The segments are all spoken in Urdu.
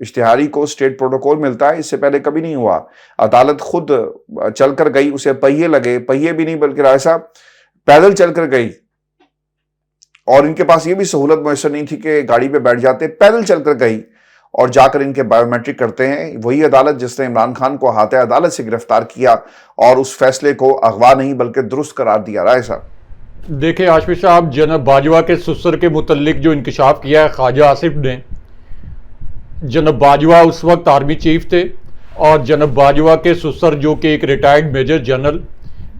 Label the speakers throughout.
Speaker 1: اشتہاری کو اسٹیٹ پروٹوکول ملتا ہے, اس سے پہلے کبھی نہیں ہوا. عدالت خود چل کر گئی, اسے پہیے لگے, پہیے بھی نہیں بلکہ رائے صاحب پیدل چل کر گئی, اور ان کے پاس یہ بھی سہولت میسر نہیں تھی کہ گاڑی پہ بیٹھ جاتے, پیدل چل کر گئی اور جا کر ان کے بایو میٹرک کرتے ہیں. وہی عدالت جس نے عمران خان کو احاطہ عدالت سے گرفتار کیا اور اس فیصلے کو اغوا نہیں بلکہ درست قرار دیا. رائے صاحب
Speaker 2: دیکھیں ہاشمی صاحب, جناب باجوہ کے سسر کے متعلق جو انکشاف کیا ہے خواجہ آصف نے, جناب باجوہ اس وقت آرمی چیف تھے, اور جناب باجوہ کے سسر جو کہ ایک ریٹائرڈ میجر جنرل,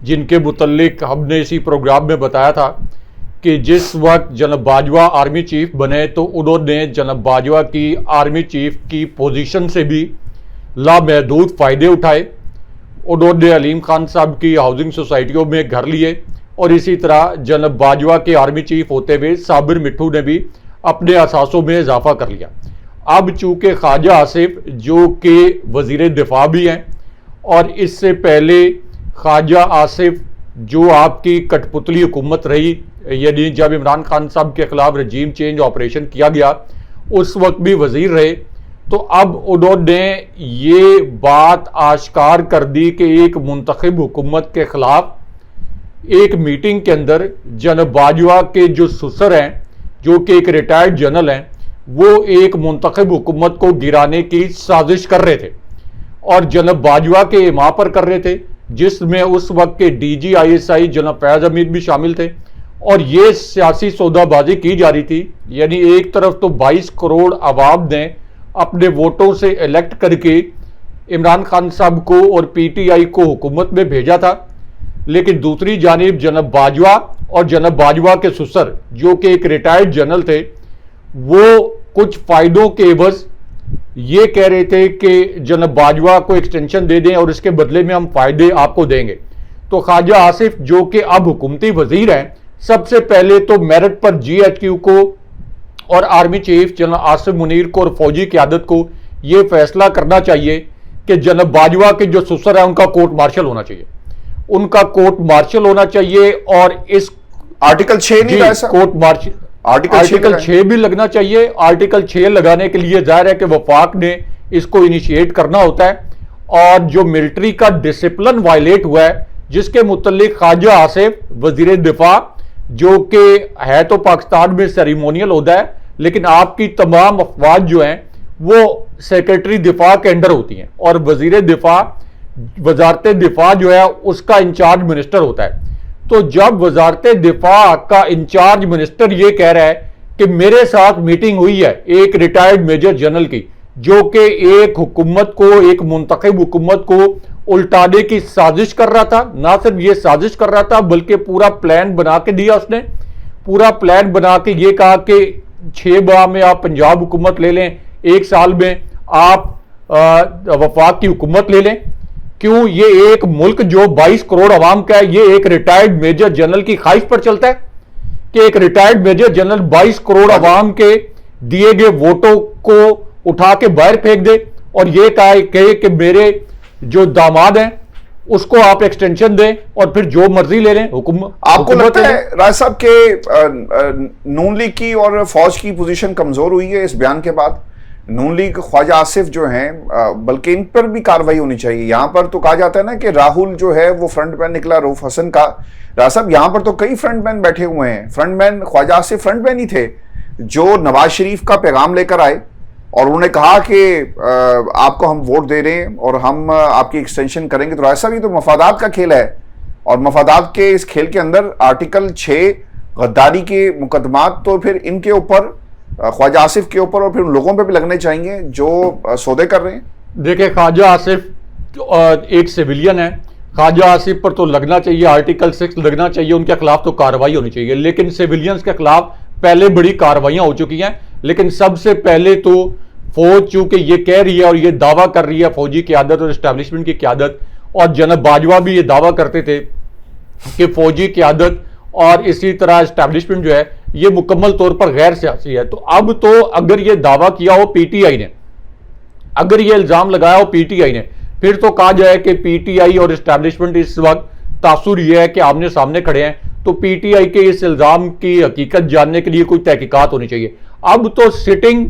Speaker 2: جن کے متعلق ہم نے اسی پروگرام میں بتایا تھا کہ جس وقت جناب باجوہ آرمی چیف بنے تو انہوں نے جناب باجوہ کی آرمی چیف کی پوزیشن سے بھی لامحدود فائدے اٹھائے. انہوں نے علیم خان صاحب کی ہاؤسنگ سوسائٹیوں میں گھر لیے, اور اسی طرح جناب باجوہ کے آرمی چیف ہوتے ہوئے صابر مٹھو نے بھی اپنے اثاثوں میں اضافہ کر لیا. اب چونکہ خواجہ آصف جو کہ وزیر دفاع بھی ہیں, اور اس سے پہلے خواجہ آصف جو آپ کی کٹ پتلی حکومت رہی, یعنی جب عمران خان صاحب کے خلاف رجیم چینج آپریشن کیا گیا اس وقت بھی وزیر رہے, تو اب انہوں نے یہ بات آشکار کر دی کہ ایک منتخب حکومت کے خلاف ایک میٹنگ کے اندر جناب باجوہ کے جو سسر ہیں جو کہ ایک ریٹائرڈ جنرل ہیں, وہ ایک منتخب حکومت کو گرانے کی سازش کر رہے تھے, اور جناب باجوہ کے ایما پر کر رہے تھے, جس میں اس وقت کے D G I S I جناب فیاض حمید بھی شامل تھے. اور یہ سیاسی سودا بازی کی جا رہی تھی, یعنی ایک طرف تو 22 کروڑ عوام نے اپنے ووٹوں سے الیکٹ کر کے عمران خان صاحب کو اور پی ٹی آئی کو حکومت میں بھیجا تھا, لیکن دوسری جانب جناب باجوہ اور جناب باجوہ کے سسر جو کہ ایک ریٹائرڈ جنرل تھے, وہ کچھ فائدوں کے عوض یہ کہہ رہے تھے کہ جناب باجوہ کو ایکسٹینشن دے دیں اور اس کے بدلے میں ہم فائدے آپ کو دیں گے. تو خواجہ آصف جو کہ اب حکومتی وزیر ہیں, سب سے پہلے تو میرٹ پر جی ایچ کیو کو اور آرمی چیف جناب آصف منیر کو اور فوجی قیادت کو یہ فیصلہ کرنا چاہیے کہ جناب باجوہ کے جو سسر ہیں ان کا کورٹ مارشل ہونا چاہیے, ان کا کورٹ مارشل ہونا چاہیے. اور اس
Speaker 1: آرٹیکل 6 نہیں ایسا,
Speaker 2: کورٹ مارشل آرٹیکل 6 بھی لگنا چاہیے. آرٹیکل 6 لگانے کے لیے ظاہر ہے کہ وفاق نے اس کو انیشیٹ کرنا ہوتا ہے, اور جو ملٹری کا ڈسپلن وائلیٹ ہوا ہے جس کے متعلق خواجہ آصف وزیر دفاع جو کہ ہے تو پاکستان میں سیریمونیل عہدہ ہے, لیکن آپ کی تمام افواج جو ہیں وہ سیکرٹری دفاع کے انڈر ہوتی ہیں, اور وزیر دفاع وزارت دفاع جو ہے اس کا انچارج منسٹر ہوتا ہے. تو جب وزارت دفاع کا انچارج منسٹر یہ کہہ رہا ہے کہ میرے ساتھ میٹنگ ہوئی ہے ایک ریٹائرڈ میجر جنرل کی جو کہ ایک حکومت کو, ایک منتخب حکومت کو الٹانے کی سازش کر رہا تھا, نہ صرف یہ سازش کر رہا تھا بلکہ پورا پلان بنا کے دیا, اس نے پورا پلان بنا کے یہ کہا کہ 6 ماہ میں آپ پنجاب حکومت لے لیں, 1 سال میں آپ وفاق کی حکومت لے لیں. کیوں؟ یہ ایک ملک جو 22 کروڑ عوام کا ہے, یہ ایک ریٹائرڈ میجر جنرل کی خواہش پر چلتا ہے کہ ایک ریٹائرڈ میجر جنرل 22 کروڑ عوام کے دیے گئے ووٹوں کو اٹھا کے باہر پھینک دے اور یہ کہے کہ میرے جو داماد ہیں اس کو آپ ایکسٹینشن دیں اور پھر جو مرضی لے لیں. حکومت
Speaker 1: آپ کو لگتا ہے رائے صاحب کہ نون لیگ کی اور فوج کی پوزیشن کمزور ہوئی ہے اس بیان کے بعد؟ نون لیگ خواجہ آصف جو ہیں, بلکہ ان پر بھی کاروائی ہونی چاہیے. یہاں پر تو کہا جاتا ہے نا کہ راہل جو ہے وہ فرنٹ مین نکلا رؤف حسن کا. رائے صاحب یہاں پر تو کئی فرنٹ مین بیٹھے ہوئے ہیں, فرنٹ مین خواجہ آصف فرنٹ مین ہی تھے جو نواز شریف کا پیغام لے کر آئے اور انہوں نے کہا کہ آپ کو ہم ووٹ دے رہے ہیں اور ہم آپ کی ایکسٹینشن کریں گے. تو رائے صاحب یہ تو مفادات کا کھیل ہے, اور مفادات کے اس کھیل کے اندر آرٹیکل 6 غداری کے مقدمات تو پھر ان کے اوپر, خواجہ آصف کے اوپر اور پھر ان لوگوں پہ بھی لگنے چاہیے جو سودے کر رہے ہیں.
Speaker 2: دیکھیں خواجہ آصف ایک سیویلین ہے, خواجہ آصف پر تو لگنا چاہیے, آرٹیکل 6 لگنا چاہیے, ان کے خلاف تو کارروائی ہونی چاہیے. لیکن سیویلینز کے خلاف پہلے بڑی کارروائیاں ہو چکی ہیں, لیکن سب سے پہلے تو فوج چونکہ یہ کہہ رہی ہے اور یہ دعویٰ کر رہی ہے فوجی قیادت اور اسٹیبلشمنٹ کی قیادت, اور جناب باجوہ بھی یہ دعویٰ کرتے تھے کہ فوجی قیادت اور اسی طرح اسٹیبلشمنٹ جو ہے یہ مکمل طور پر غیر سیاسی ہے. تو اب تو اگر یہ دعویٰ کیا ہو پی ٹی آئی نے, اگر یہ الزام لگایا ہو پی ٹی آئی نے, پھر تو کہا جائے کہ پی ٹی آئی اور اسٹیبلشمنٹ اس وقت تاثر یہ ہے کہ آمنے سامنے کھڑے ہیں, تو پی ٹی آئی کے اس الزام کی حقیقت جاننے کے لیے کوئی تحقیقات ہونی چاہیے. اب تو سٹنگ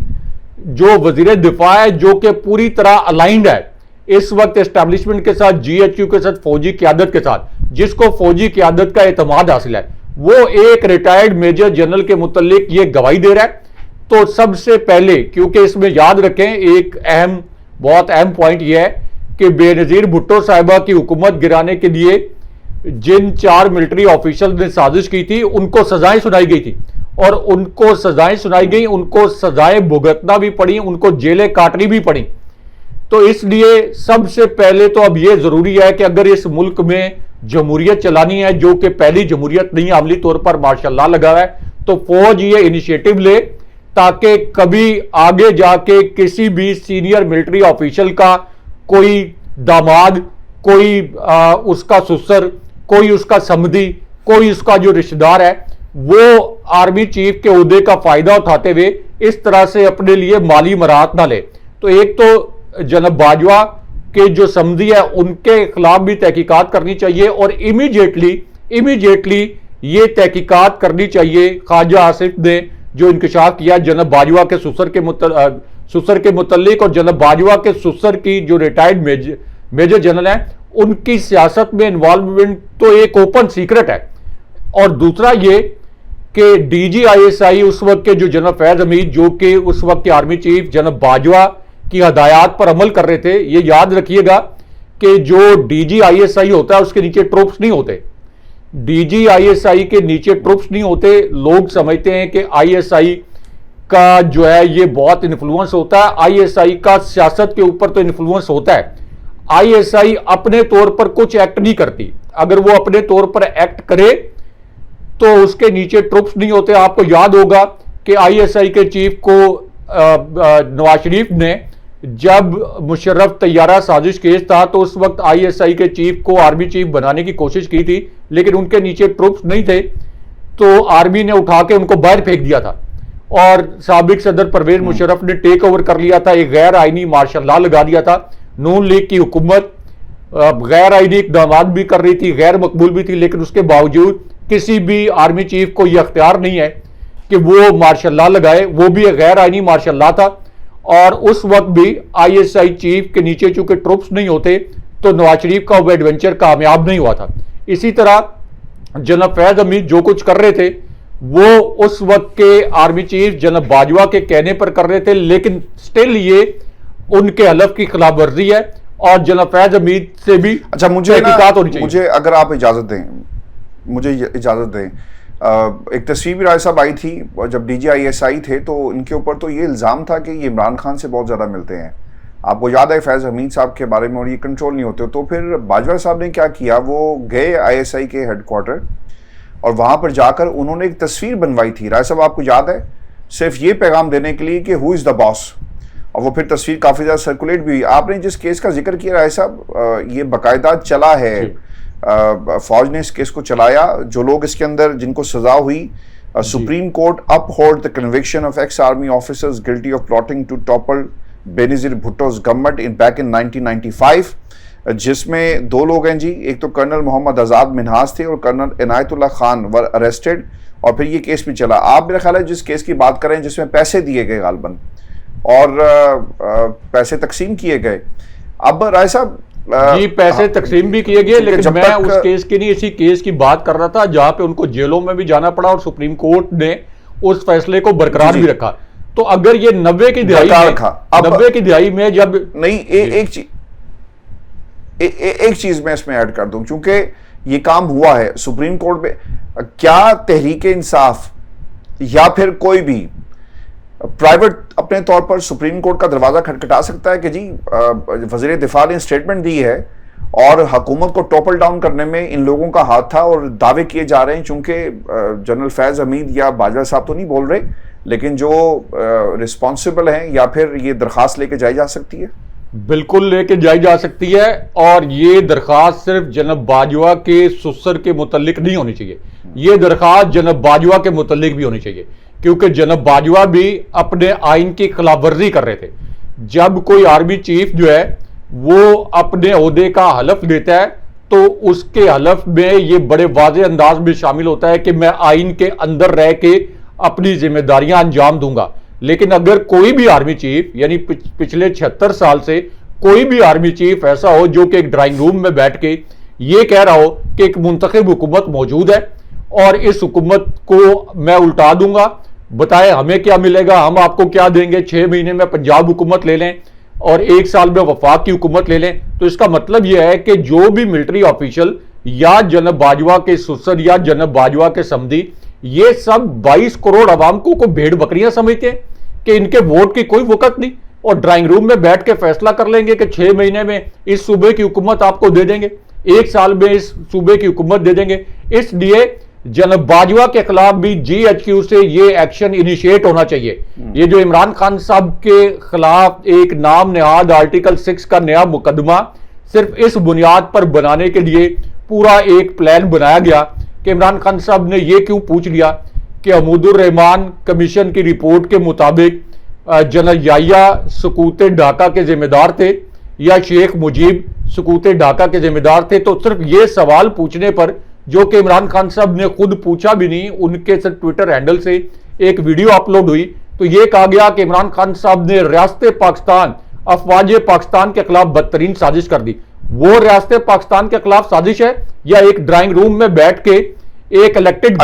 Speaker 2: جو وزیر دفاع ہے جو کہ پوری طرح الائنڈ ہے اس وقت اسٹیبلشمنٹ کے ساتھ، جی ایچ یو کے ساتھ، فوجی قیادت کے ساتھ، جس کو فوجی قیادت کا اعتماد حاصل ہے، وہ ایک ریٹائرڈ میجر جنرل کے متعلق یہ گواہی دے رہا ہے. تو سب سے پہلے، کیونکہ اس میں یاد رکھیں ایک بہت اہم پوائنٹ یہ ہے کہ بے نظیر بھٹو صاحبہ کی حکومت گرانے کے لیے جن 4 ملٹری آفیشل نے سازش کی تھی ان کو سزائیں سنائی گئی تھی، اور ان کو سزائیں سنائی گئی، ان کو سزائیں بھگتنا بھی پڑی، ان کو جیلیں کاٹنی بھی پڑی. تو اس لیے سب سے پہلے تو اب یہ ضروری ہے کہ اگر اس ملک میں جمہوریت چلانی ہے، جو کہ پہلی جمہوریت نہیں عملی طور پر ماشاء اللہ لگا ہے، تو فوج یہ انیشیٹو لے تاکہ کبھی آگے جا کے کسی بھی سینئر ملٹری آفیشل کا کوئی داماد، کوئی اس کا سسر، کوئی اس کا سمدھی، کوئی اس کا جو رشتہ دار ہے، وہ آرمی چیف کے عہدے کا فائدہ اٹھاتے ہوئے اس طرح سے اپنے لیے مالی مراحت نہ لے. تو ایک تو جناب باجوہ کے جو سمدھی ہے ان کے خلاف بھی تحقیقات کرنی چاہیے، اور امیڈیٹلی یہ تحقیقات کرنی چاہیے. خواجہ آصف نے جو انکشاف کیا جناب باجوہ کے سسر کے متعلق، اور جناب باجوہ کے سسر کی جو ریٹائرڈ میجر جنرل ہیں ان کی سیاست میں انوالومنٹ تو ایک اوپن سیکرٹ ہے. اور دوسرا یہ کہ D G I S I اس وقت کے جو جناب فیض حمید، جو کہ اس وقت کے آرمی چیف جناب باجوہ کی ہدایات پر عمل کر رہے تھے، یہ یاد رکھیے گا کہ جو D G I S I ہوتا ہے اس کے نیچے ٹروپس نہیں ہوتے. D G I S I کے نیچے ٹروپس نہیں ہوتے. لوگ سمجھتے ہیں کہ آئی ایس آئی کا جو ہے یہ بہت انفلوئنس ہوتا ہے. آئی ایس آئی کا سیاست کے اوپر تو انفلوئنس ہوتا ہے. آئی ایس آئی اپنے طور پر کچھ ایکٹ نہیں کرتی. اگر وہ اپنے طور پر ایکٹ کرے تو اس کے نیچے ٹروپس نہیں ہوتے. آپ کو یاد ہوگا کہ آئی ایس آئی کے چیف کو نواز شریف نے جب مشرف طیارہ سازش کیس تھا تو اس وقت آئی ایس آئی کے چیف کو آرمی چیف بنانے کی کوشش کی تھی، لیکن ان کے نیچے ٹروپس نہیں تھے، تو آرمی نے اٹھا کے ان کو باہر پھینک دیا تھا، اور سابق صدر پرویز مشرف نے ٹیک اوور کر لیا تھا. ایک غیر آئینی مارشل لا لگا دیا تھا. نون لیگ کی حکومت غیر آئینی اقدامات بھی کر رہی تھی، غیر مقبول بھی تھی، لیکن اس کے باوجود کسی بھی آرمی چیف کو یہ اختیار نہیں ہے کہ وہ مارشل لا لگائے. وہ بھی ایک غیر آئینی مارشل لا تھا، اور اس وقت بھی آئی ایس آئی چیف کے نیچے چونکہ ٹروپس نہیں ہوتے تو نواز شریف کا وہ ایڈونچر کامیاب نہیں ہوا تھا. اسی طرح جناب فیض حمید جو کچھ کر رہے تھے وہ اس وقت کے آرمی چیف جناب باجوہ کے کہنے پر کر رہے تھے، لیکن سٹل یہ ان کے حلف کی خلاف ورزی ہے، اور جناب فیض حمید سے بھی تحقیقات ہونی چاہیے.
Speaker 1: مجھے اگر آپ اجازت دیں ایک تصویر بھی رائے صاحب آئی تھی جب D G I S I تھے، تو ان کے اوپر تو یہ الزام تھا کہ یہ عمران خان سے بہت زیادہ ملتے ہیں. آپ کو یاد ہے فیض حمید صاحب کے بارے میں، اور یہ کنٹرول نہیں ہوتے. تو پھر باجوہ صاحب نے کیا کیا، وہ گئے آئی ایس آئی کے ہیڈ کوارٹر اور وہاں پر جا کر انہوں نے ایک تصویر بنوائی تھی. رائے صاحب آپ کو یاد ہے، صرف یہ پیغام دینے کے لیے کہ ہو از دا باس، اور وہ پھر تصویر کافی زیادہ سرکولیٹ بھی ہوئی. آپ نے جس کیس کا ذکر کیا رائے صاحب، یہ باقاعدہ چلا ہے، فوج نے اس کیس کو چلایا. جو لوگ اس کے اندر جن کو سزا ہوئی، supreme court uphold the conviction of ex army officers guilty of plotting to topple Benazir Bhutto's government in back in 1995، جس میں 2 لوگ ہیں جی. ایک تو کرنل محمد آزاد منہاس تھے اور کرنل عنایت اللہ خان ور اریسٹڈ، اور پھر یہ کیس بھی چلا. آپ میرا خیال ہے جس کیس کی بات کریں جس میں پیسے دیے گئے غالباً اور پیسے تقسیم کیے گئے. اب رائے صاحب
Speaker 2: جی پیسے تقسیم بھی کیے گئے، لیکن میں اس کیس کی نہیں، اسی کیس کی بات کر رہا تھا جہاں پہ ان کو جیلوں میں بھی جانا پڑا اور سپریم کورٹ نے اس فیصلے کو برقرار بھی رکھا. تو اگر یہ 90 کی دہائی میں جب
Speaker 1: نہیں، ایک چیز میں اس میں ایڈ کر دوں، چونکہ یہ کام ہوا ہے سپریم کورٹ میں، کیا تحریک انصاف یا پھر کوئی بھی پرائیویٹ اپنے طور پر سپریم کورٹ کا دروازہ کھٹکھٹا سکتا ہے کہ جی وزیر دفاع نے اسٹیٹمنٹ دی ہے اور حکومت کو ٹوپل ڈاؤن کرنے میں ان لوگوں کا ہاتھ تھا، اور دعوے کیے جا رہے ہیں، چونکہ جنرل فیض حمید یا باجوہ صاحب تو نہیں بول رہے، لیکن جو رسپانسبل ہیں، یا پھر یہ درخواست لے کے جائی جا سکتی ہے؟
Speaker 2: بالکل لے کے جائی جا سکتی ہے، اور یہ درخواست صرف جناب باجوہ کے سسر کے متعلق نہیں ہونی چاہیے، یہ درخواست جناب باجوہ کے متعلق بھی ہونی چاہیے، کیونکہ جناب باجوہ بھی اپنے آئین کی خلاف ورزی کر رہے تھے. جب کوئی آرمی چیف جو ہے وہ اپنے عہدے کا حلف دیتا ہے تو اس کے حلف میں یہ بڑے واضح انداز میں شامل ہوتا ہے کہ میں آئین کے اندر رہ کے اپنی ذمہ داریاں انجام دوں گا. لیکن اگر کوئی بھی آرمی چیف یعنی پچھلے 76 سال سے کوئی بھی آرمی چیف ایسا ہو جو کہ ایک ڈرائنگ روم میں بیٹھ کے یہ کہہ رہا ہو کہ ایک منتخب حکومت موجود ہے اور اس حکومت کو میں الٹا دوں گا، بتائیں ہمیں کیا ملے گا، ہم آپ کو کیا دیں گے، 6 مہینے میں پنجاب حکومت لے لیں اور 1 سال میں وفاق کی حکومت لے لیں، تو اس کا مطلب یہ ہے کہ جو بھی ملٹری آفیشل یا جناب باجوہ کے سسر یا جناب باجوہ کے سمدھی یہ سب 22 کروڑ عوام کو بھیڑ بکریاں سمجھتے ہیں کہ ان کے ووٹ کی کوئی وقت نہیں اور ڈرائنگ روم میں بیٹھ کے فیصلہ کر لیں گے کہ 6 مہینے میں اس صوبے کی حکومت آپ کو دے دیں گے، 1 سال میں اس صوبے کی حکومت دے دیں گے۔ اس لیے جناب باجوہ کے خلاف بھی GHQ سے یہ ایکشن انیشیٹ ہونا چاہیے۔ یہ جو عمران خان صاحب کے خلاف ایک نام نہاد آرٹیکل 6 کا نیا مقدمہ صرف اس بنیاد پر بنانے کے لیے پورا ایک پلان بنایا گیا کہ عمران خان صاحب نے یہ کیوں پوچھ لیا کہ حمود الرحمان کمیشن کی رپورٹ کے مطابق جنرل یحییٰ سقوط ڈھاکہ کے ذمہ دار تھے یا شیخ مجیب سقوط ڈھاکہ کے ذمہ دار تھے، تو صرف یہ سوال پوچھنے پر جو کہ عمران خان صاحب نے خود پوچھا بھی نہیں، ان کے ٹویٹر ہینڈل سے ایک ویڈیو اپلوڈ ہوئی تو یہ کہا گیا کہ عمران خان صاحب نے ریاست پاکستان افواج پاکستان کے خلاف بدترین سازش کر دی۔ وہ ریاست پاکستان کے خلاف سازش ہے یا ایک ڈرائنگ روم میں بیٹھ کے ایک الیکٹڈ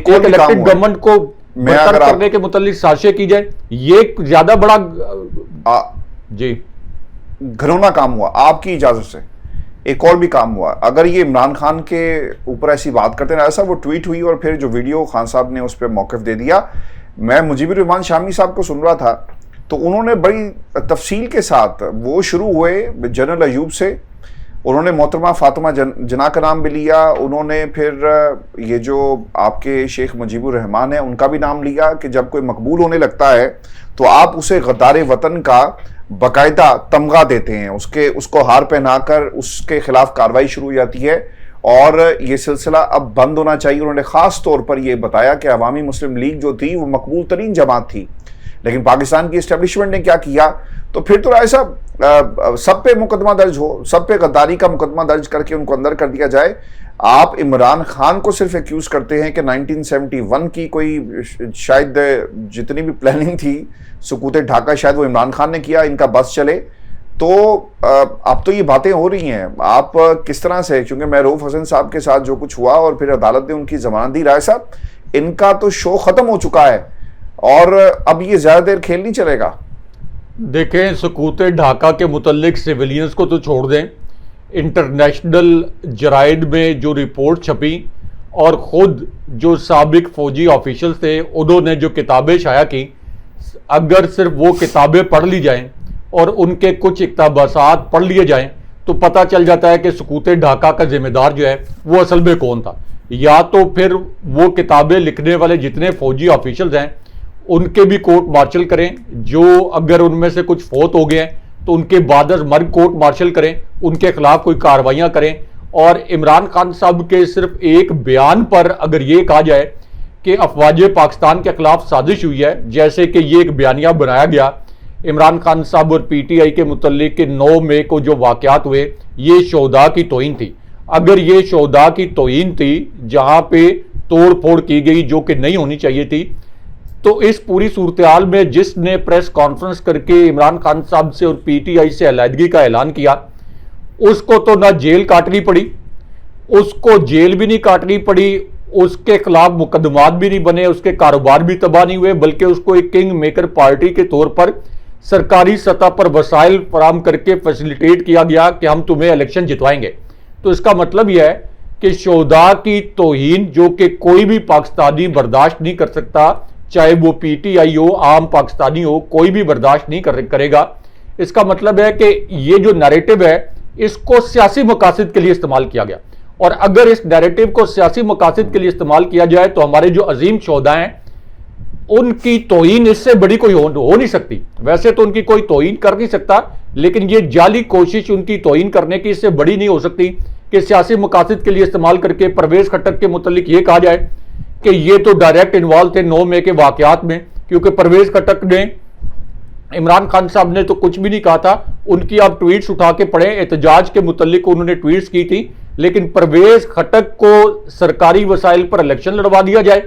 Speaker 2: گورنمنٹ کو برطرف کرنے کے متعلق سازشیں کی جائے؟ یہ زیادہ بڑا جی
Speaker 1: گھرونا کام ہوا۔ آپ کی اجازت سے ایک اور بھی کام ہوا، اگر یہ عمران خان کے اوپر ایسی بات کرتے ہیں، ایسا وہ ٹویٹ ہوئی اور پھر جو ویڈیو خان صاحب نے اس پہ موقف دے دیا، میں مجیب الرحمان شامی صاحب کو سن رہا تھا تو انہوں نے بڑی تفصیل کے ساتھ وہ شروع ہوئے جنرل ایوب سے، انہوں نے محترمہ فاطمہ جناح کا نام بھی لیا، انہوں نے پھر یہ جو آپ کے شیخ مجیب الرحمان ہیں ان کا بھی نام لیا کہ جب کوئی مقبول ہونے لگتا ہے تو آپ اسے غدار وطن کا باقاعدہ تمغہ دیتے ہیں، اس کو ہار پہنا کر اس کے خلاف کارروائی شروع ہو جاتی ہے اور یہ سلسلہ اب بند ہونا چاہیے۔ انہوں نے خاص طور پر یہ بتایا کہ عوامی مسلم لیگ جو تھی وہ مقبول ترین جماعت تھی، لیکن پاکستان کی اسٹیبلشمنٹ نے کیا کیا، تو پھر تو ایسا سب پہ مقدمہ درج ہو، سب پہ غداری کا مقدمہ درج کر کے ان کو اندر کر دیا جائے۔ آپ عمران خان کو صرف ایکیوز کرتے ہیں کہ 1971 کی کوئی شاید جتنی بھی پلاننگ تھی سقوط ڈھاکہ شاید وہ عمران خان نے کیا، ان کا بس چلے، تو اب تو یہ باتیں ہو رہی ہیں۔ آپ کس طرح سے، چونکہ محروف حسن صاحب کے ساتھ جو کچھ ہوا اور پھر عدالت نے ان کی ضمانت دی، رائے صاحب ان کا تو شو ختم ہو چکا ہے اور اب یہ زیادہ دیر کھیل نہیں چلے گا۔
Speaker 2: دیکھیں سقوط ڈھاکہ کے متعلق سویلینز کو تو چھوڑ دیں، انٹرنیشنل جرائد میں جو رپورٹ چھپی اور خود جو سابق فوجی آفیشلز تھے انہوں نے جو کتابیں شائع کی، اگر صرف وہ کتابیں پڑھ لی جائیں اور ان کے کچھ اقتباسات پڑھ لیے جائیں تو پتہ چل جاتا ہے کہ سقوط ڈھاکہ کا ذمہ دار جو ہے وہ اصل میں کون تھا۔ یا تو پھر وہ کتابیں لکھنے والے جتنے فوجی آفیشلز ہیں ان کے بھی کورٹ مارشل کریں، جو اگر ان میں سے کچھ فوت ہو گئے ہیں تو ان کے بعد از مرگ کورٹ مارشل کریں، ان کے خلاف کوئی کارروائیاں کریں۔ اور عمران خان صاحب کے صرف ایک بیان پر اگر یہ کہا جائے کہ افواج پاکستان کے خلاف سازش ہوئی ہے، جیسے کہ یہ ایک بیانیہ بنایا گیا عمران خان صاحب اور PTI کے متعلق کہ 9 مئی کو جو واقعات ہوئے یہ شہداء کی توہین تھی، اگر یہ شہداء کی توہین تھی جہاں پہ توڑ پھوڑ کی گئی جو کہ نہیں ہونی چاہیے تھی، تو اس پوری صورتحال میں جس نے پریس کانفرنس کر کے عمران خان صاحب سے اور PTI سے علیحدگی کا اعلان کیا، اس کو تو نہ جیل کاٹنی پڑی، اس کو جیل بھی نہیں کاٹنی پڑی، اس کے خلاف مقدمات بھی نہیں بنے، اس کے کاروبار بھی تباہ نہیں ہوئے، بلکہ اس کو ایک کنگ میکر پارٹی کے طور پر سرکاری سطح پر وسائل فراہم کر کے فیسیلیٹیٹ کیا گیا کہ ہم تمہیں الیکشن جتوائیں گے۔ تو اس کا مطلب یہ ہے کہ شہداء کی توہین جو کہ کوئی بھی پاکستانی برداشت نہیں کر سکتا، چاہے وہ PTI ہو، عام پاکستانی ہو، کوئی بھی برداشت نہیں کرے گا۔ اس کا مطلب ہے کہ یہ جو نیریٹو ہے اس کو سیاسی مقاصد کے لیے استعمال کیا گیا، اور اگر اس نیریٹو کو سیاسی مقاصد کے لیے استعمال کیا جائے تو ہمارے جو عظیم شہداء ہیں ان کی توہین اس سے بڑی کوئی ہو نہیں سکتی۔ ویسے تو ان کی کوئی توہین کر نہیں سکتا، لیکن یہ جعلی کوشش ان کی توہین کرنے کی اس سے بڑی نہیں ہو سکتی کہ سیاسی مقاصد کے لیے استعمال کر کے پرویز خٹک کے متعلق یہ کہا جائے کہ یہ تو ڈائریکٹ انوالو تھے 9 مئی کے واقعات میں، کیونکہ پرویز خٹک نے عمران خان صاحب نے تو کچھ بھی نہیں کہا تھا، ان کی آپ ٹویٹس اٹھا کے پڑھیں، احتجاج کے متعلق انہوں نے ٹویٹس کی تھی، لیکن پرویز خٹک کو سرکاری وسائل پر الیکشن لڑوا دیا جائے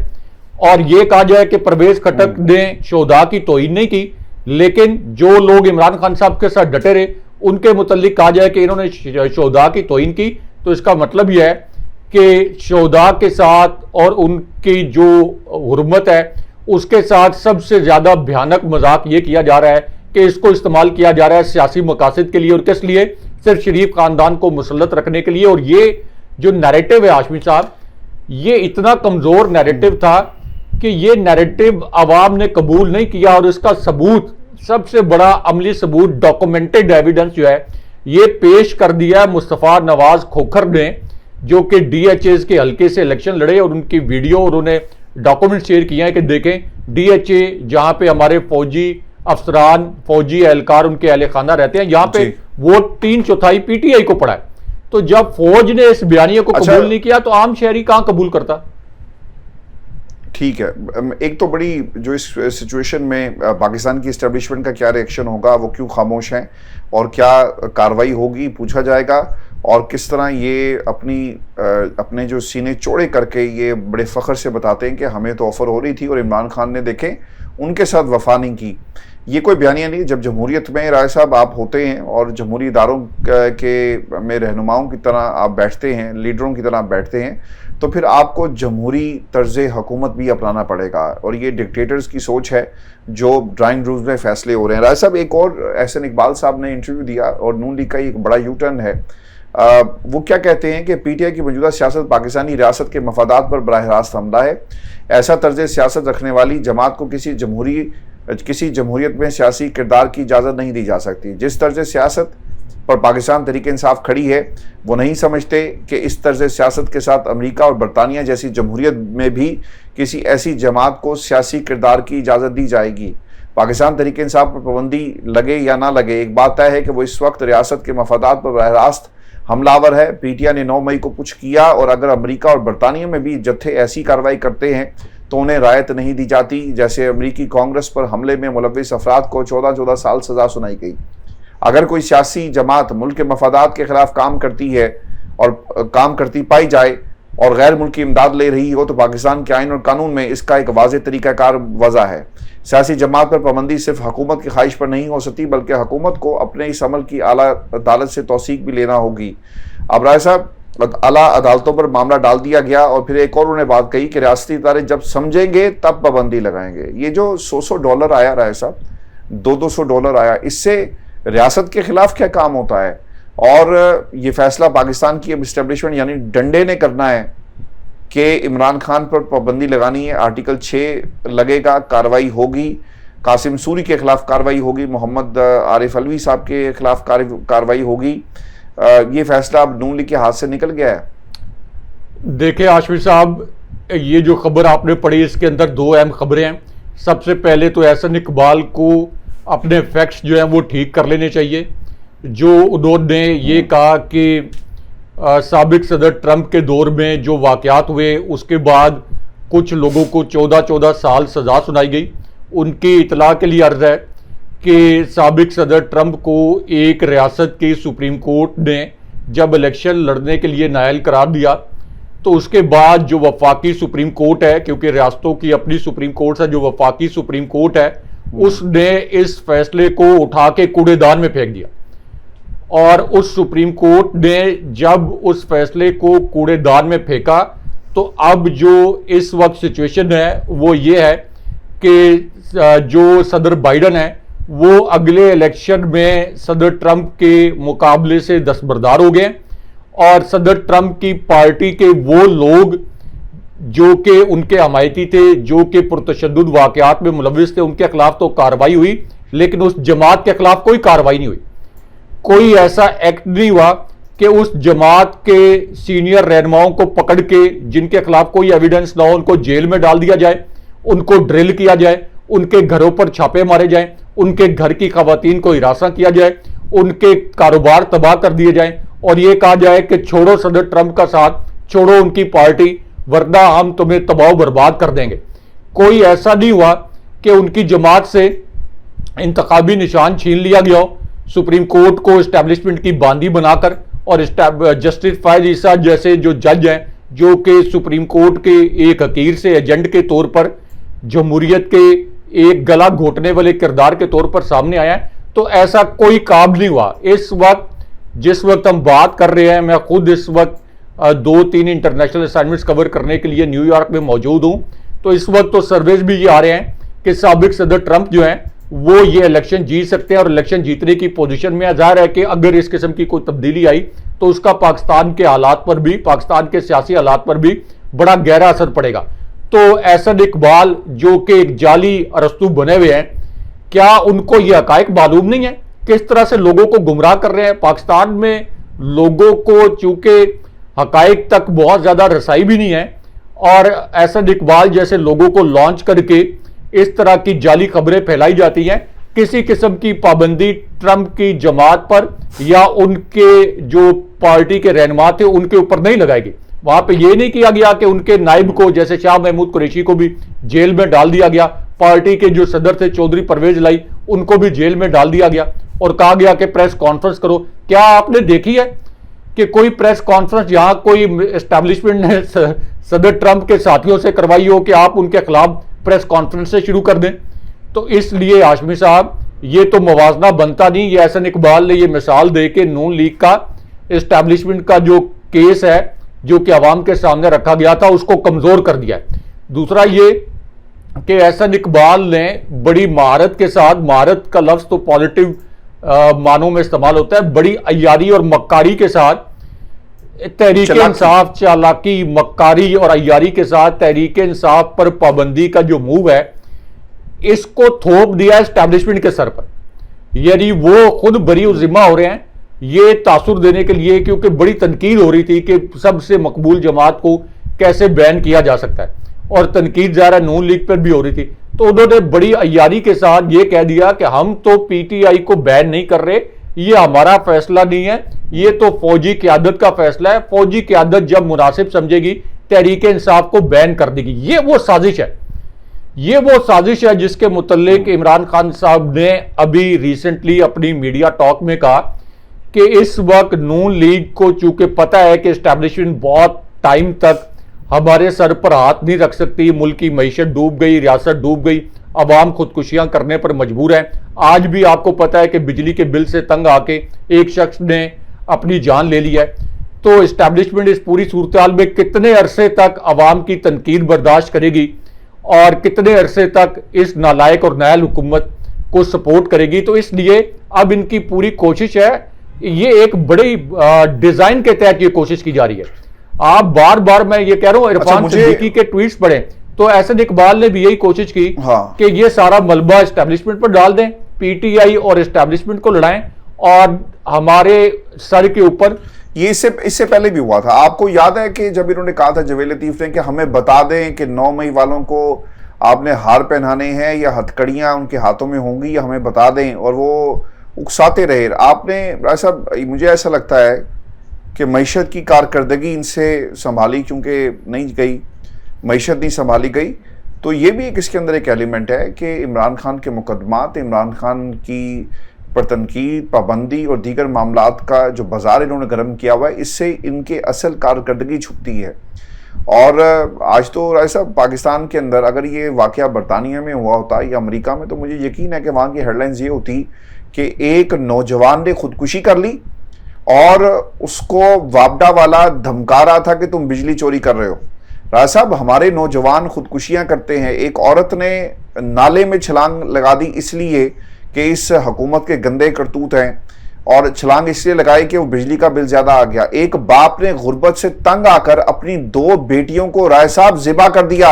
Speaker 2: اور یہ کہا جائے کہ پرویز خٹک نے شہداء کی توہین نہیں کی، لیکن جو لوگ عمران خان صاحب کے ساتھ ڈٹے رہے ان کے متعلق کہا جائے کہ انہوں نے شہداء کی توہین کی، تو اس کا مطلب یہ ہے کہ شہداء کے ساتھ اور ان کی جو حرمت ہے اس کے ساتھ سب سے زیادہ بھیانک مذاق یہ کیا جا رہا ہے کہ اس کو استعمال کیا جا رہا ہے سیاسی مقاصد کے لیے، اور کس لیے؟ صرف شریف خاندان کو مسلط رکھنے کے لیے۔ اور یہ جو نیریٹو ہے ہاشمی صاحب، یہ اتنا کمزور نیریٹو تھا کہ یہ نیریٹو عوام نے قبول نہیں کیا، اور اس کا ثبوت، سب سے بڑا عملی ثبوت، ڈاکومنٹڈ ایویڈنس جو ہے یہ پیش کر دیا مصطفیٰ نواز کھوکھر نے، جو کہ ڈی ایچ ایز کے حلقے سے الیکشن لڑے، اور ان کی ویڈیو اور انہیں ڈاکومنٹ شیئر کیا ہے کہ دیکھیں ڈی ایچ اے جہاں پہ ہمارے فوجی افسران، فوجی اہلکار، ان کے اہل خانہ رہتے ہیں، یہاں پہ ووٹ 3/4 پی ٹی آئی کو پڑا ہے۔ تو جب فوج نے اس بیانیے کو قبول نہیں کیا تو عام شہری کہاں قبول کرتا؟
Speaker 1: ٹھیک ہے، ایک تو بڑی جو اس سچویشن میں پاکستان کی اسٹیبلشمنٹ کا کیا ریئیکشن ہوگا، وہ کیوں خاموش ہیں، اور کیا کاروائی ہوگی پوچھا جائے گا، اور کس طرح یہ اپنے جو سینے چوڑے کر کے یہ بڑے فخر سے بتاتے ہیں کہ ہمیں تو آفر ہو رہی تھی اور عمران خان نے دیکھیں ان کے ساتھ وفا نہیں کی۔ یہ کوئی بیانیہ نہیں۔ جب جمہوریت میں رائے صاحب آپ ہوتے ہیں اور جمہوری اداروں کے میں رہنماؤں کی طرح آپ بیٹھتے ہیں، لیڈروں کی طرح آپ بیٹھتے ہیں، تو پھر آپ کو جمہوری طرز حکومت بھی اپنانا پڑے گا، اور یہ ڈکٹیٹرز کی سوچ ہے جو ڈرائنگ رومز میں فیصلے ہو رہے ہیں۔ رائے صاحب، ایک اور احسن اقبال صاحب نے انٹرویو دیا، اور نون لیگ کا ایک بڑا یو ٹرن ہے، وہ کیا کہتے ہیں کہ پی ٹی آئی کی موجودہ سیاست پاکستانی ریاست کے مفادات پر براہ راست حملہ ہے۔ ایسا طرز سیاست رکھنے والی جماعت کو کسی جمہوریت میں سیاسی کردار کی اجازت نہیں دی جا سکتی۔ جس طرز سیاست پر پاکستان تحریک انصاف کھڑی ہے، وہ نہیں سمجھتے کہ اس طرز سیاست کے ساتھ امریکہ اور برطانیہ جیسی جمہوریت میں بھی کسی ایسی جماعت کو سیاسی کردار کی اجازت دی جائے گی۔ پاکستان تحریک انصاف پر پابندی لگے یا نہ لگے، ایک بات طے ہے کہ وہ اس وقت ریاست کے مفادات پر براہ راست حملہ آور ہے۔ پی ٹی آئی نے 9 مئی کو کچھ کیا، اور اگر امریکہ اور برطانیہ میں بھی جتھے ایسی کارروائی کرتے ہیں تو انہیں رعایت نہیں دی جاتی، جیسے امریکی کانگریس پر حملے میں ملوث افراد کو 14 سال سزا سنائی گئی۔ اگر کوئی سیاسی جماعت ملک کے مفادات کے خلاف کام کرتی ہے اور کام کرتی پائی جائے اور غیر ملکی امداد لے رہی ہو، تو پاکستان کے آئین اور قانون میں اس کا ایک واضح طریقہ کار وضع ہے۔ سیاسی جماعت پر پابندی صرف حکومت کی خواہش پر نہیں ہو سکتی، بلکہ حکومت کو اپنے اس عمل کی اعلیٰ عدالت سے توثیق بھی لینا ہوگی۔ اب رائے صاحب، اعلیٰ عدالتوں پر معاملہ ڈال دیا گیا، اور پھر ایک اور انہوں نے بات کہی کہ ریاستی ادارے جب سمجھیں گے تب پابندی لگائیں گے۔ یہ جو $100 آیا رائے صاحب، $200 آیا، اس سے ریاست کے خلاف کیا کام ہوتا ہے؟ اور یہ فیصلہ پاکستان کی اب اسٹیبلشمنٹ یعنی ڈنڈے نے کرنا ہے کہ عمران خان پر پابندی لگانی ہے۔ آرٹیکل 6 لگے گا، کارروائی ہوگی، قاسم سوری کے خلاف کارروائی ہوگی، محمد عارف علوی صاحب کے خلاف کارروائی ہوگی۔ یہ فیصلہ اب نون لیگ کے ہاتھ سے نکل گیا ہے۔
Speaker 2: دیکھیں ہاشمی صاحب، یہ جو خبر آپ نے پڑھی اس کے اندر 2 اہم خبریں ہیں۔ سب سے پہلے تو احسن اقبال کو اپنے فیکٹس جو ہیں وہ ٹھیک کر لینے چاہیے۔ جو انہوں نے یہ کہا کہ سابق صدر ٹرمپ کے دور میں جو واقعات ہوئے اس کے بعد کچھ لوگوں کو 14 سال سزا سنائی گئی، ان کی اطلاع کے لیے عرض ہے کہ سابق صدر ٹرمپ کو ایک ریاست کی سپریم کورٹ نے جب الیکشن لڑنے کے لیے نااہل قرار دیا، تو اس کے بعد جو وفاقی سپریم کورٹ ہے، کیونکہ ریاستوں کی اپنی سپریم کورٹ ہے، جو وفاقی سپریم کورٹ ہے اس نے اس فیصلے کو اٹھا کے کوڑے دان میں پھینک دیا، اور اس سپریم کورٹ نے جب اس فیصلے کو کوڑے دان میں پھینکا تو اب جو اس وقت سچویشن ہے وہ یہ ہے کہ جو صدر بائیڈن ہے وہ اگلے الیکشن میں صدر ٹرمپ کے مقابلے سے دستبردار ہو گئے، اور صدر ٹرمپ کی پارٹی کے وہ لوگ جو کہ ان کے حمایتی تھے، جو کہ پرتشدد واقعات میں ملوث تھے، ان کے خلاف تو کارروائی ہوئی، لیکن اس جماعت کے خلاف کوئی کارروائی نہیں ہوئی۔ کوئی ایسا ایکٹ نہیں ہوا کہ اس جماعت کے سینئر رہنماؤں کو پکڑ کے، جن کے خلاف کوئی ایویڈنس نہ ہو، ان کو جیل میں ڈال دیا جائے، ان کو ڈرل کیا جائے، ان کے گھروں پر چھاپے مارے جائیں، ان کے گھر کی خواتین کو ہراساں کیا جائے، ان کے کاروبار تباہ کر دیے جائیں، اور یہ کہا جائے کہ چھوڑو صدر ٹرمپ کا ساتھ، چھوڑو ان کی پارٹی، ورنہ ہم تمہیں تباہ و برباد کر دیں گے۔ کوئی ایسا نہیں ہوا کہ ان کی جماعت سے انتخابی نشان چھین لیا گیا ہو، سپریم کورٹ کو اسٹیبلشمنٹ کی باندی بنا کر، اور جسٹس فائز عیسیٰ جیسے جو جج ہیں جو کہ سپریم کورٹ کے ایک حقیر سے ایجنٹ کے طور پر جمہوریت کے ایک گلا گھوٹنے والے کردار کے طور پر سامنے آیا ہے، تو ایسا کوئی کام نہیں ہوا۔ اس وقت جس وقت ہم بات کر رہے ہیں، میں خود اس وقت 2-3 انٹرنیشنل اسائنمنٹس کور کرنے کے لیے نیو یارک میں موجود ہوں، تو اس وقت تو سرویز بھی یہ آ رہے ہیں کہ سابق صدر ٹرمپ جو ہیں وہ یہ الیکشن جیت سکتے ہیں اور الیکشن جیتنے کی پوزیشن میں۔ ظاہر ہے کہ اگر اس قسم کی کوئی تبدیلی آئی تو اس کا پاکستان کے حالات پر بھی، پاکستان کے سیاسی حالات پر بھی بڑا گہرا اثر پڑے گا۔ تو احسن اقبال جو کہ ایک جعلی ارسطو بنے ہوئے ہیں، کیا ان کو یہ حقائق معلوم نہیں ہے؟ کس طرح سے لوگوں کو گمراہ کر رہے ہیں؟ پاکستان میں لوگوں کو چونکہ حقائق تک بہت زیادہ رسائی بھی نہیں ہے، اور احسن اقبال جیسے لوگوں کو لانچ کر کے اس طرح کی جعلی خبریں پھیلائی جاتی ہیں، کسی قسم کی پابندی ٹرمپ کی جماعت پر یا ان کے جو پارٹی کے رہنما تھے ان کے اوپر نہیں لگائے گی۔ وہاں پہ یہ نہیں کیا گیا کہ ان کے نائب کو جیسے شاہ محمود قریشی کو بھی جیل میں ڈال دیا گیا، پارٹی کے جو صدر تھے چودھری پرویز لائی ان کو بھی جیل میں ڈال دیا گیا اور کہا گیا کہ پریس کانفرنس کرو۔ کیا آپ نے دیکھی ہے کہ کوئی پریس کانفرنس یہاں کوئی اسٹیبلشمنٹ نے صدر ٹرمپ کے ساتھیوں سے کروائی ہو کہ آپ ان کے خلاف پریس کانفرنس سے شروع کر دیں؟ تو اس لیے ہاشمی صاحب یہ تو موازنہ بنتا نہیں۔ یہ احسن اقبال نے یہ مثال دے کے نون لیگ کا اسٹیبلشمنٹ کا جو کیس ہے جو کہ عوام کے سامنے رکھا گیا تھا اس کو کمزور کر دیا ہے۔ دوسرا یہ کہ احسن اقبال نے بڑی مہارت کے ساتھ، مہارت کا لفظ تو پازیٹو معنوں میں استعمال ہوتا ہے، بڑی عیاری اور مکاری کے ساتھ تحریک انصاف، چالاکی، مکاری اور عیاری کے ساتھ تحریک انصاف پر پابندی کا جو موو ہے اس کو تھوپ دیا اسٹیبلشمنٹ کے سر پر۔ یعنی وہ خود بری و ذمہ ہو رہے ہیں یہ تاثر دینے کے لیے، کیونکہ بڑی تنقید ہو رہی تھی کہ سب سے مقبول جماعت کو کیسے بین کیا جا سکتا ہے، اور تنقید ظاہر نون لیگ پر بھی ہو رہی تھی، تو انہوں نے بڑی عیاری کے ساتھ یہ کہہ دیا کہ ہم تو پی ٹی آئی کو بین نہیں کر رہے، یہ ہمارا فیصلہ نہیں ہے، یہ تو فوجی قیادت کا فیصلہ ہے، فوجی قیادت جب مناسب سمجھے گی تحریک انصاف کو بین کر دے گی۔ یہ وہ سازش ہے، یہ وہ سازش ہے جس کے متعلق عمران خان صاحب نے ابھی ریسنٹلی اپنی میڈیا ٹاک میں کہا کہ اس وقت نون لیگ کو چونکہ پتہ ہے کہ اسٹیبلشمنٹ بہت ٹائم تک ہمارے سر پر ہاتھ نہیں رکھ سکتی، ملک کی معیشت ڈوب گئی، ریاست ڈوب گئی، عوام خودکشیاں کرنے پر مجبور ہیں۔ آج بھی آپ کو پتہ ہے کہ بجلی کے بل سے تنگ آ کے ایک شخص نے اپنی جان لے لی ہے۔ تو اسٹیبلشمنٹ اس پوری صورتحال میں کتنے عرصے تک عوام کی تنقید برداشت کرے گی اور کتنے عرصے تک اس نالائق اور نائل حکومت کو سپورٹ کرے گی؟ تو اس لیے اب ان کی پوری کوشش ہے، یہ ایک بڑی ڈیزائن کے تحت یہ کوشش کی جا رہی ہے۔ آپ بار بار میں یہ کہہ رہا ہوں عرفان صدیقی کے ٹویٹس پڑھیں تو احسن اقبال نے بھی یہی کوشش کی کہ یہ سارا ملبہ اسٹیبلشمنٹ پر ڈال دیں، پی ٹی آئی اور اسٹیبلشمنٹ کو لڑائیں، اور ہمارے سر کے اوپر
Speaker 1: یہ اس سے پہلے بھی ہوا تھا۔ آپ کو یاد ہے کہ جب انہوں نے کہا تھا جویل لطیف نے کہ ہمیں بتا دیں کہ 9 مئی والوں کو آپ نے ہار پہنانے ہیں یا ہتھکڑیاں ان کے ہاتھوں میں ہوں گی، یا ہمیں بتا دیں، اور وہ اکساتے رہے۔ آپ نے ایسا، مجھے ایسا لگتا ہے کہ معیشت کی کارکردگی ان سے سنبھالی چونکہ نہیں گئی، معیشت نہیں سنبھالی گئی، تو یہ بھی اس کے اندر ایک ایلیمنٹ ہے کہ عمران خان کے مقدمات، عمران خان کی پر تنقید، پابندی اور دیگر معاملات کا جو بازار انہوں نے گرم کیا ہوا ہے، اس سے ان کے اصل کارکردگی چھپتی ہے۔ اور آج تو رائے صاحب پاکستان کے اندر اگر یہ واقعہ برطانیہ میں ہوا ہوتا یا امریکہ میں تو مجھے یقین ہے کہ وہاں کی ہیڈ لائنز یہ ہوتی کہ ایک نوجوان نے خودکشی کر لی اور اس کو وابڈا والا دھمکا رہا تھا کہ تم بجلی چوری کر رہے ہو۔ راجہ صاحب ہمارے نوجوان خودکشیاں کرتے ہیں، ایک عورت نے نالے میں چھلانگ لگا دی اس لیے کہ اس حکومت کے گندے کرتوت ہیں، اور چھلانگ اس لیے لگائی کہ وہ بجلی کا بل زیادہ آ گیا۔ ایک باپ نے غربت سے تنگ آ کر اپنی 2 بیٹیوں کو رائے صاحب ذبح کر دیا،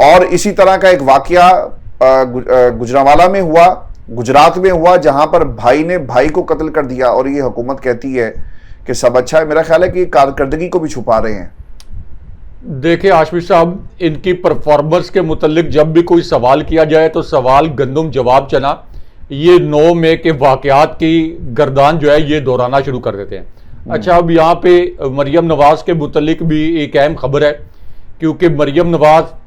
Speaker 1: اور اسی طرح کا ایک واقعہ گجرانوالہ میں ہوا، گجرات میں ہوا، جہاں پر بھائی نے بھائی کو قتل کر دیا، اور یہ حکومت کہتی ہے کہ سب اچھا ہے۔ میرا خیال ہے کہ یہ کارکردگی کو بھی چھپا رہے ہیں۔
Speaker 2: دیکھیں ہاشمی صاحب، ان کی پرفارمنس کے متعلق جب بھی کوئی سوال کیا جائے تو سوال گندم جواب چنا، یہ 9 مئی کے واقعات کی گردان جو ہے یہ دہرانا شروع کر دیتے ہیں۔ اچھا، اب یہاں پہ مریم نواز کے متعلق بھی ایک اہم خبر ہے، کیونکہ مریم نواز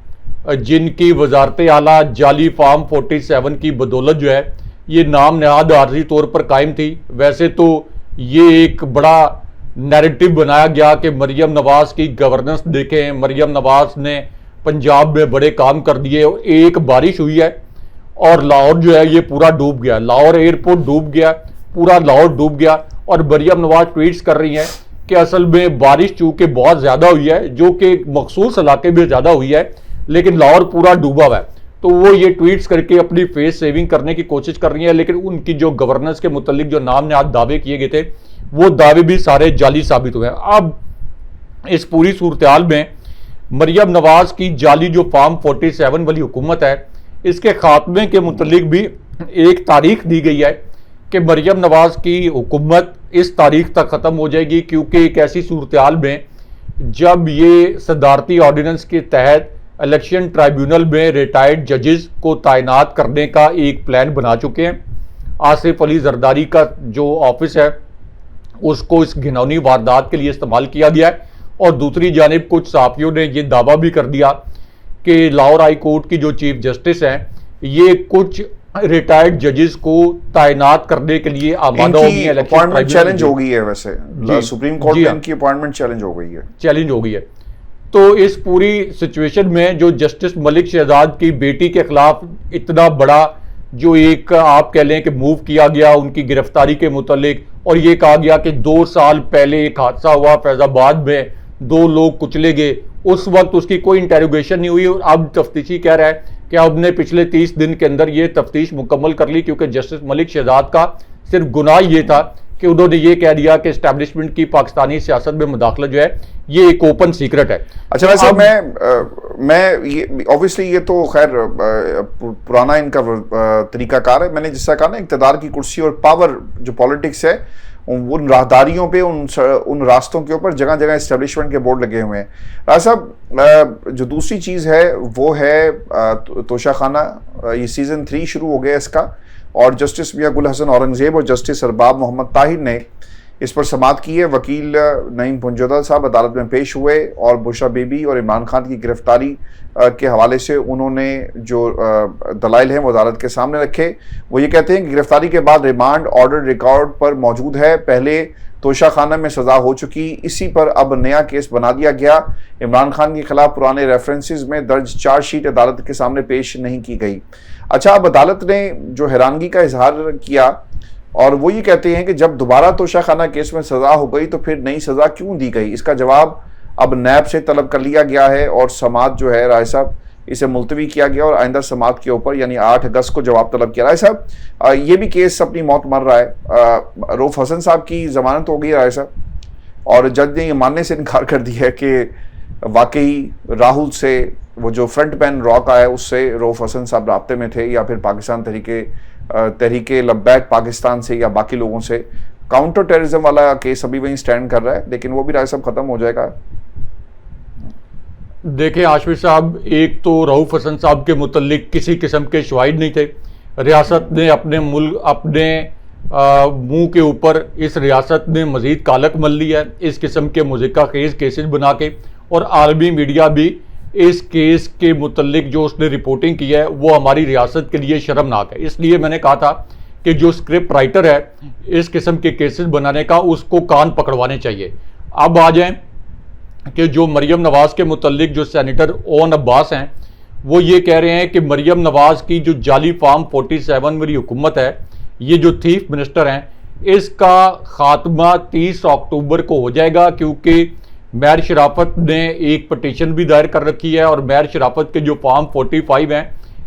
Speaker 2: جن کی وزارت اعلیٰ جعلی فارم 47 کی بدولت جو ہے یہ نام نہاد عارضی طور پر قائم تھی، ویسے تو یہ ایک بڑا نیریٹو بنایا گیا کہ مریم نواز کی گورننس دیکھیں, مریم نواز نے پنجاب میں بڑے کام کر دیے, ایک بارش ہوئی ہے اور لاہور جو ہے یہ پورا ڈوب گیا, لاہور ایئرپورٹ ڈوب گیا, پورا لاہور ڈوب گیا. اور مریم نواز ٹویٹس کر رہی ہیں کہ اصل میں بارش چونکہ بہت زیادہ ہوئی ہے, جو کہ مخصوص علاقے میں زیادہ ہوئی ہے, لیکن لاہور پورا ڈوبا ہوا ہے. تو وہ یہ ٹویٹس کر کے اپنی فیس سیونگ کرنے کی کوشش کر رہی ہیں, لیکن ان کی جو گورننس کے متعلق جو نام نے آج دعوے کیے گئے تھے وہ دعوے بھی سارے جعلی ثابت ہوئے ہیں. اب اس پوری صورتحال میں مریم نواز کی جعلی جو فارم 47 والی حکومت ہے, اس کے خاتمے کے متعلق بھی ایک تاریخ دی گئی ہے کہ مریم نواز کی حکومت اس تاریخ تک ختم ہو جائے گی, کیونکہ ایک ایسی صورتحال میں جب یہ صدارتی آرڈیننس کے تحت الیکشن ٹرائیبیونل میں ریٹائرڈ ججز کو تعینات کرنے کا ایک پلان بنا چکے ہیں. آصف علی زرداری کا جو آفس ہے اس کو اس گھناؤنی واردات کے لیے استعمال کیا گیا ہے, اور دوسری جانب کچھ صحافیوں نے یہ دعویٰ بھی کر دیا کہ لاہور ہائی کورٹ کی جو چیف جسٹس ہیں یہ کچھ ریٹائرڈ ججز کو تعینات کرنے کے لیے آمادہ ہو گئی ہے.
Speaker 1: اپوائنٹمنٹ چیلنج ہو گئی ہے, ویسے سپریم کورٹ میں ان کی اپوائنٹمنٹ چیلنج ہو گئی ہے.
Speaker 2: تو اس پوری سچویشن میں جو جسٹس ملک شہزاد کی بیٹی کے خلاف اتنا بڑا جو ایک آپ کہہ لیں کہ موو کیا گیا ان کی گرفتاری کے متعلق, اور یہ کہا گیا کہ 2 سال پہلے ایک حادثہ ہوا فیض آباد میں, 2 لوگ کچلے گئے, اس وقت اس کی کوئی انٹیروگیشن نہیں ہوئی, اور اب تفتیشی کہہ رہا ہے کہ اب نے پچھلے 30 دن کے اندر یہ تفتیش مکمل کر لی, کیونکہ جسٹس ملک شہزاد کا صرف گناہ یہ تھا کہ انہوں نے یہ کہہ دیا کہ اسٹیبلشمنٹ کی پاکستانی سیاست میں مداخلت جو ہے یہ ایک اوپن سیکرٹ ہے.
Speaker 1: اچھا ویسے میں obviously یہ تو خیر پرانا ان کا طریقہ کار ہے. میں نے جس طرح کہا نا, اقتدار کی کرسی اور پاور جو پالیٹکس ہے ان راہداریوں پہ, ان راستوں کے اوپر جگہ جگہ اسٹیبلشمنٹ کے بورڈ لگے ہوئے ہیں. راج صاحب, جو دوسری چیز ہے وہ ہے توشہ خانہ. یہ سیزن 3 شروع ہو گیا اس کا, اور جسٹس میاں گل حسن اورنگزیب اور جسٹس ارباب محمد طاہر نے اس پر سماعت کی ہے. وکیل نعیم پنجودا صاحب عدالت میں پیش ہوئے اور بشرا بی بی اور عمران خان کی گرفتاری کے حوالے سے انہوں نے جو دلائل ہیں وہ عدالت کے سامنے رکھے. وہ یہ کہتے ہیں کہ گرفتاری کے بعد ریمانڈ آرڈر ریکارڈ پر موجود ہے, پہلے توشہ خانہ میں سزا ہو چکی, اسی پر اب نیا کیس بنا دیا گیا. عمران خان کے خلاف پرانے ریفرنسز میں درج چارج شیٹ عدالت کے سامنے پیش نہیں کی گئی. اچھا, اب عدالت نے جو حیرانگی کا اظہار کیا اور وہ یہ کہتے ہیں کہ جب دوبارہ توشہ خانہ کیس میں سزا ہو گئی تو پھر نئی سزا کیوں دی گئی. اس کا جواب اب نیب سے طلب کر لیا گیا ہے اور سماعت جو ہے رائے صاحب اسے ملتوی کیا گیا اور آئندہ سماعت کے اوپر یعنی 8 اگست کو جواب طلب کیا. رائے صاحب, یہ بھی کیس اپنی موت مر رہا ہے. رؤف حسن صاحب کی ضمانت ہو گئی ہے رائے صاحب, اور جج نے یہ ماننے سے انکار کر دیا ہے کہ واقعی راہل سے وہ جو فرنٹ مین راک ہے اس سے رؤف حسن صاحب رابطے میں تھے, یا پھر پاکستان تحریک لبیک پاکستان سے یا باقی لوگوں سے. کاؤنٹر ٹیررزم والا کیس ابھی وہیں سٹینڈ کر رہا ہے, لیکن وہ بھی رائے صاحب ختم ہو جائے گا.
Speaker 2: دیکھیں عاشور صاحب, ایک تو رؤف حسن صاحب کے متعلق کسی قسم کے شواہد نہیں تھے. ریاست نے اپنے منہ کے اوپر اس ریاست نے مزید کالک مل لی ہے اس قسم کے مضحکہ خیز کیسز بنا کے, اور عالمی میڈیا بھی اس کیس کے متعلق جو اس نے رپورٹنگ کی ہے وہ ہماری ریاست کے لیے شرمناک ہے. اس لیے میں نے کہا تھا کہ جو اسکرپٹ رائٹر ہے اس قسم کے کیسز بنانے کا اس کو کان پکڑوانے چاہیے. اب آ جائیں کہ جو مریم نواز کے متعلق جو سینیٹر اون عباس ہیں وہ یہ کہہ رہے ہیں کہ مریم نواز کی جو جعلی فارم 47 والی حکومت ہے, یہ جو چیف منسٹر ہیں, اس کا خاتمہ 30 اکتوبر کو ہو جائے گا, کیونکہ مہر شرافت نے ایک پٹیشن بھی دائر کر رکھی ہے, اور مہر شرافت کے جو فارم 45 ہیں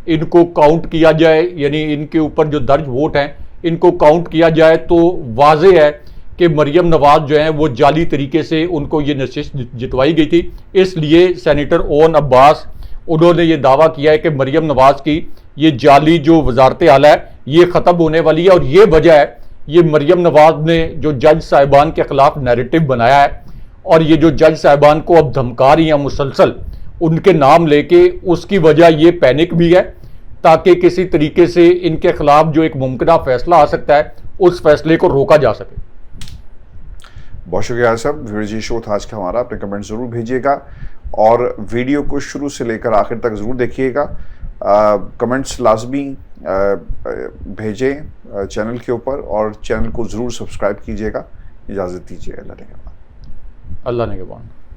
Speaker 2: ان کو کاؤنٹ کیا جائے, یعنی ان کے اوپر جو درج ووٹ ہیں ان کو کاؤنٹ کیا جائے تو واضح ہے کہ مریم نواز جو ہیں وہ جعلی طریقے سے ان کو یہ نشست جتوائی گئی تھی. اس لیے سینیٹر اون عباس انہوں نے یہ دعویٰ کیا ہے کہ مریم نواز کی یہ جعلی جو وزارت اعلیٰ ہے یہ ختم ہونے والی ہے, اور یہ وجہ ہے یہ مریم نواز نے جو جج صاحبان کے خلاف نیریٹو بنایا ہے, اور یہ جو جج صاحبان کو اب دھمکا رہی ہیں مسلسل ان کے نام لے کے, اس کی وجہ یہ پینک بھی ہے تاکہ کسی طریقے سے ان کے خلاف جو ایک ممکنہ فیصلہ آ سکتا ہے اس فیصلے کو روکا جا سکے.
Speaker 1: بہت شکریہ صاحب. ویڈیو شو تھا آج کا ہمارا. اپنے کمنٹ ضرور بھیجیے گا اور ویڈیو کو شروع سے لے کر آخر تک ضرور دیکھیے گا. کمنٹس لازمی بھیجیں چینل کے اوپر, اور چینل کو ضرور سبسکرائب کیجیے گا. اجازت دیجیے, اللہ نے
Speaker 2: اللہ نگہبان.